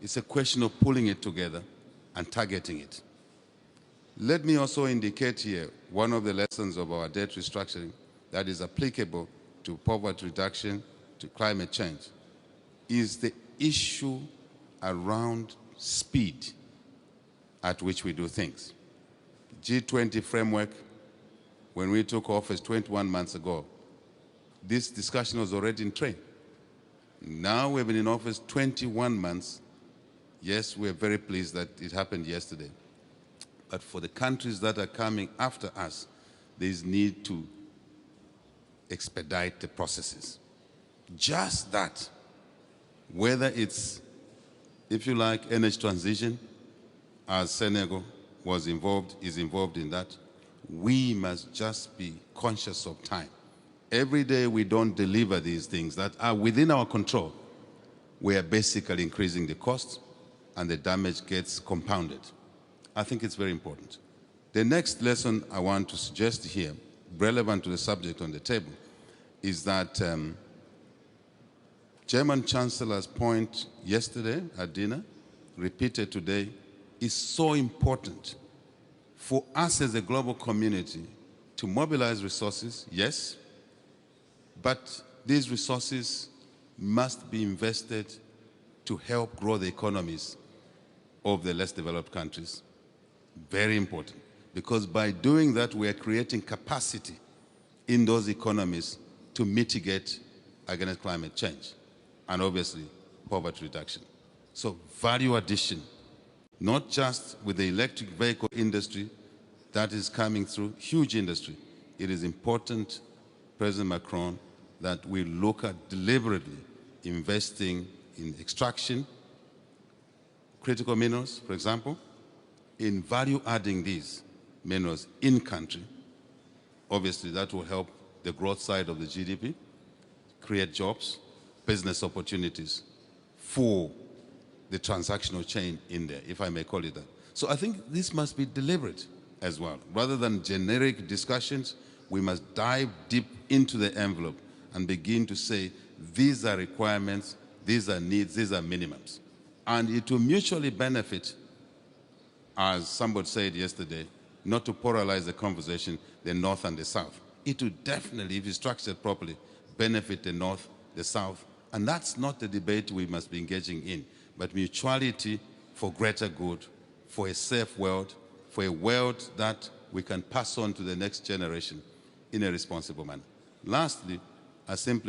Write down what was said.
It's a question of pulling it together and targeting it. Let me also indicate here one of the lessons of our debt restructuring that is applicable to poverty reduction, to climate change, is the issue around speed at which we do things. G20 framework, when we took office 21 months ago, this discussion was already in train. Now we've been in office 21 months. Yes, we're very pleased that it happened yesterday. But for the countries that are coming after us, there is need to expedite the processes. Just that, whether it's, if you like, energy transition, as Senegal is involved in that, we must just be conscious of time. Every day we don't deliver these things that are within our control, we are basically increasing the cost and the damage gets compounded. I think it's very important. The next lesson I want to suggest here, relevant to the subject on the table, is that German Chancellor's point yesterday at dinner, repeated today, is so important for us as a global community to mobilize resources, yes, but these resources must be invested to help grow the economies of the less developed countries. Very important, because by doing that, we are creating capacity in those economies to mitigate against climate change and obviously poverty reduction. So value addition, not just with the electric vehicle industry that is coming through, huge industry. It is important, President Macron, that we look at deliberately investing in extraction, critical minerals, for example, in value-adding these minerals in country. Obviously, that will help the growth side of the GDP, create jobs, business opportunities for the transactional chain in there, if I may call it that. So I think this must be deliberate as well. Rather than generic discussions, we must dive deep into the envelope and begin to say, these are requirements, these are needs, these are minimums. And it will mutually benefit, as somebody said yesterday, not to polarize the conversation, the North and the South. It will definitely, if it's structured properly, benefit the North, the South. And that's not the debate we must be engaging in, but mutuality for greater good, for a safe world, for a world that we can pass on to the next generation in a responsible manner. Lastly, I simply